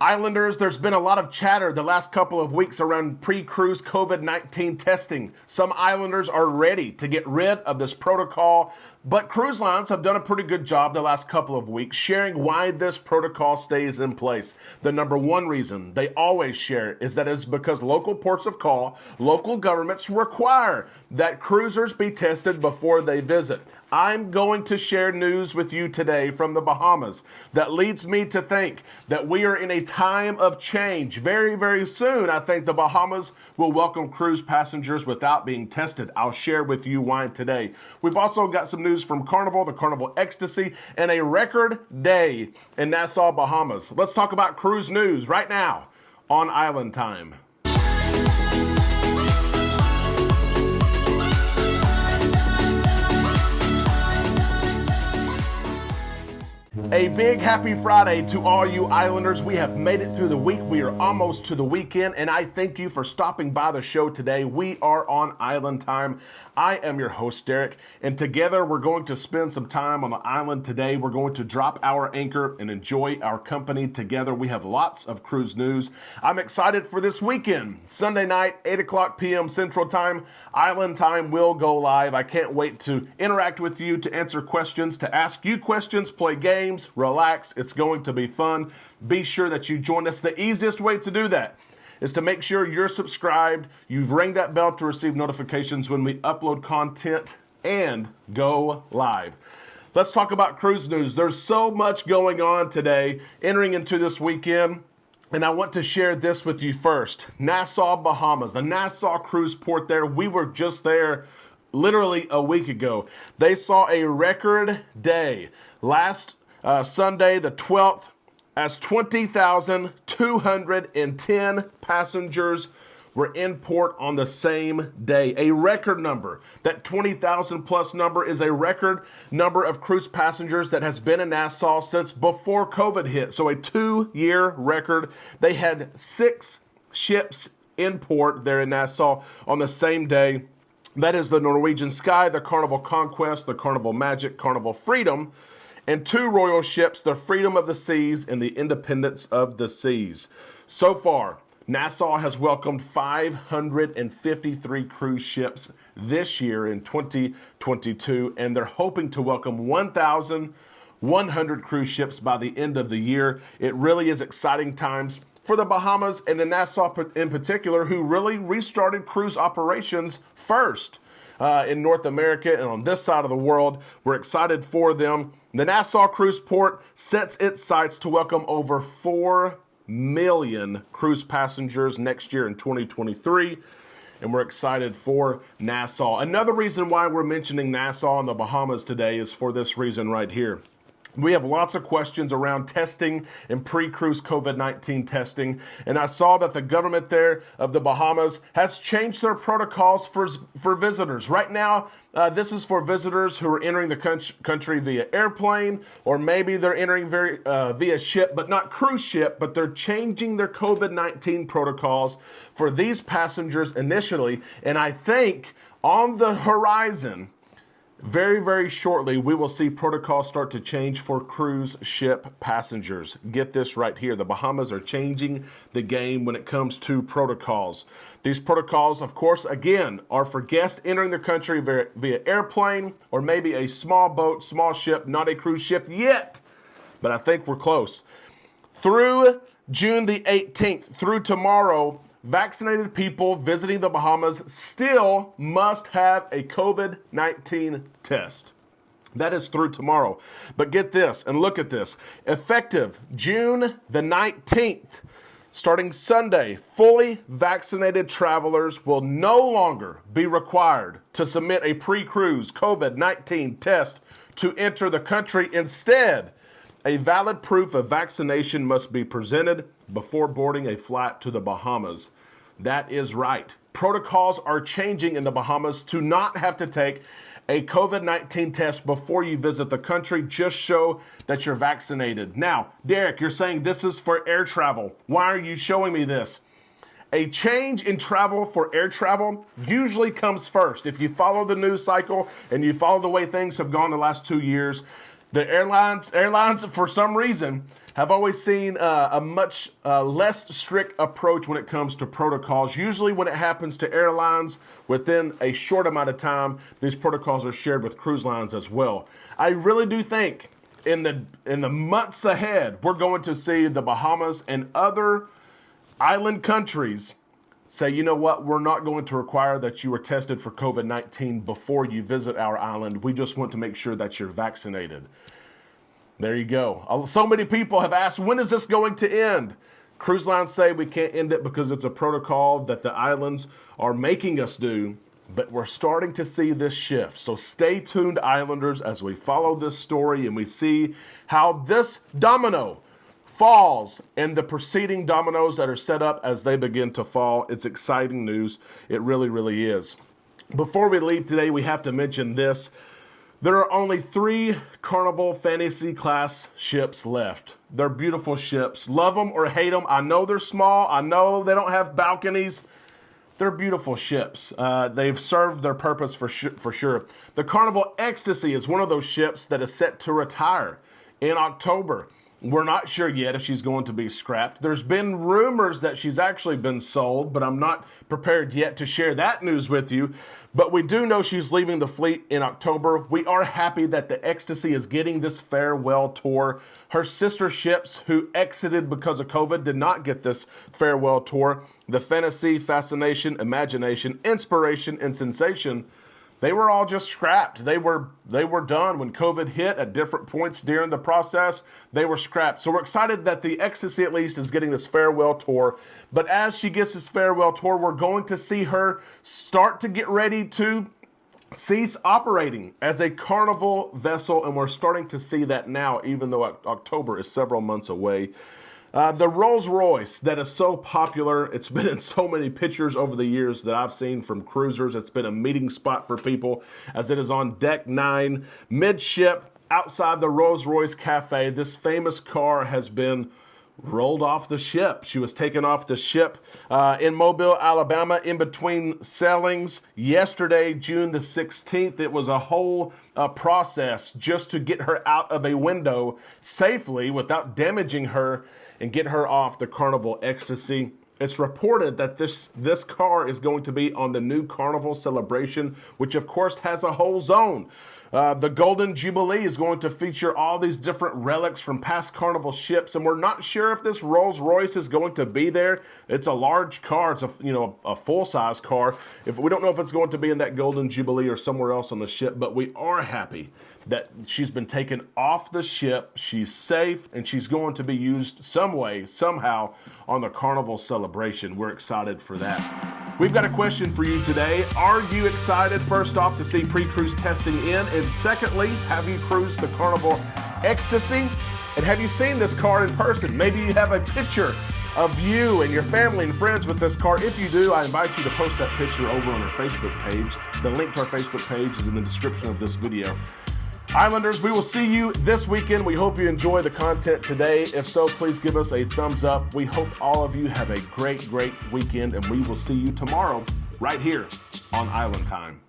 Islanders, there's been a lot of chatter the last couple of weeks around pre-cruise COVID-19 testing. Some islanders are ready to get rid of this protocol, but cruise lines have done a pretty good job the last couple of weeks sharing why this protocol stays in place. The number one reason they always share is that it's because local ports of call, local governments require that cruisers be tested before they visit. I'm going to share news with you today from the Bahamas that leads me to think that we are in a time of change. Very, very soon, I think the Bahamas will welcome cruise passengers without being tested. I'll share with you why today. We've also got some news from Carnival, the Carnival Ecstasy, and a record day in Nassau, Bahamas. Let's talk about cruise news right now on Island Time. A big happy Friday to all you islanders. We have made it through the week. We are almost to the weekend, and I thank you for stopping by the show today. We are on Island Time. I am your host, Derek, and together we're going to spend some time on the island today. We're going to drop our anchor and enjoy our company together. We have lots of cruise news. I'm excited for this weekend. Sunday night, 8 o'clock p.m. Central Time, Island Time will go live. I can't wait to interact with you, to answer questions, to ask you questions, play games, relax. It's going to be fun. Be sure that you join us. The easiest way to do that is to make sure you're subscribed, you've rang that bell to receive notifications when we upload content, and go live. Let's talk about cruise news. There's so much going on today, entering into this weekend, and I want to share this with you first. Nassau, Bahamas, the Nassau cruise port there. We were just there literally a week ago. They saw a record day last Sunday, the 12th, as 20,210 passengers were in port on the same day. A record number. That 20,000 plus number is a record number of cruise passengers that has been in Nassau since before COVID hit. So a 2-year record. They had 6 ships in port there in Nassau on the same day. That is the Norwegian Sky, the Carnival Conquest, the Carnival Magic, Carnival Freedom, and 2 royal ships, the Freedom of the Seas and the Independence of the Seas. So far, Nassau has welcomed 553 cruise ships this year in 2022, and they're hoping to welcome 1,100 cruise ships by the end of the year. It really is exciting times for the Bahamas and the Nassau in particular, who really restarted cruise operations first in North America and on this side of the world. We're excited for them. The Nassau Cruise Port sets its sights to welcome over 4 million cruise passengers next year in 2023. And we're excited for Nassau. Another reason why we're mentioning Nassau and the Bahamas today is for this reason right here. We have lots of questions around testing and pre-cruise COVID-19 testing, and I saw that the government there of the Bahamas has changed their protocols for visitors. Right now, this is for visitors who are entering the country via airplane, or maybe they're entering via ship, but not cruise ship, but they're changing their COVID-19 protocols for these passengers initially, and I think on the horizon, very, very shortly, we will see protocols start to change for cruise ship passengers. Get this right here. The Bahamas are changing the game when it comes to protocols. These protocols, of course, again, are for guests entering the country via airplane or maybe a small boat, small ship, not a cruise ship yet, but I think we're close. Through June the 18th, through tomorrow, vaccinated people visiting the Bahamas still must have a COVID-19 test. That is through tomorrow. But get this and look at this. Effective June the 19th, starting Sunday, fully vaccinated travelers will no longer be required to submit a pre-cruise COVID-19 test to enter the country. Instead, a valid proof of vaccination must be presented before boarding a flight to the Bahamas. That is right. Protocols are changing in the Bahamas to not have to take a COVID-19 test before you visit the country. Just show that you're vaccinated. Now, Derek, you're saying this is for air travel. Why are you showing me this? A change in travel for air travel usually comes first. If you follow the news cycle and you follow the way things have gone the last 2 years, the airlines, for some reason, have always seen a much less strict approach when it comes to protocols. Usually when it happens to airlines, within a short amount of time, these protocols are shared with cruise lines as well. I really do think in the months ahead, we're going to see the Bahamas and other island countries say, you know what, we're not going to require that you are tested for COVID-19 before you visit our island. We just want to make sure that you're vaccinated. There you go. So many people have asked, when is this going to end? Cruise lines say we can't end it because it's a protocol that the islands are making us do, but we're starting to see this shift. So stay tuned, islanders, as we follow this story and we see how this domino falls and the preceding dominoes that are set up as they begin to fall. It's exciting news. It really, really is. Before we leave today, we have to mention this. There are only 3 Carnival Fantasy class ships left. They're beautiful ships. Love them or hate them. I know they're small. I know they don't have balconies. They're beautiful ships. They've served their purpose for sure. The Carnival Ecstasy is one of those ships that is set to retire in October. We're not sure yet if she's going to be scrapped. There's been rumors that she's actually been sold, but I'm not prepared yet to share that news with you. But we do know she's leaving the fleet in October. We are happy that the Ecstasy is getting this farewell tour. Her sister ships who exited because of COVID did not get this farewell tour. The Fantasy, Fascination, Imagination, Inspiration, and Sensation, they were all just scrapped. They were done when COVID hit at different points during the process. They were scrapped. So we're excited that the Ecstasy at least is getting this farewell tour. But as she gets this farewell tour, we're going to see her start to get ready to cease operating as a Carnival vessel. And we're starting to see that now, even though October is several months away. The Rolls Royce that is so popular, it's been in so many pictures over the years that I've seen from cruisers. It's been a meeting spot for people as it is on deck 9, midship, outside the Rolls Royce Cafe. This famous car has been rolled off the ship. She was taken off the ship in Mobile, Alabama, in between sailings yesterday, June the 16th. It was a whole process just to get her out of a window safely without damaging her and get her off the Carnival Ecstasy. It's reported that this car is going to be on the new Carnival celebration, which of course has a whole zone. The Golden Jubilee is going to feature all these different relics from past Carnival ships, and we're not sure if this Rolls Royce is going to be there. It's a large car. It's a full-size car. We don't know if it's going to be in that Golden Jubilee or somewhere else on the ship, but we are happy that she's been taken off the ship. She's safe, and she's going to be used some way, somehow, on the Carnival celebration. We're excited for that. We've got a question for you today. Are you excited, first off, to see pre-cruise testing in? And secondly, have you cruised the Carnival Ecstasy? And have you seen this car in person? Maybe you have a picture of you and your family and friends with this car. If you do, I invite you to post that picture over on our Facebook page. The link to our Facebook page is in the description of this video. Islanders, we will see you this weekend. We hope you enjoy the content today. If so, please give us a thumbs up. We hope all of you have a great, great weekend, and we will see you tomorrow right here on Island Time.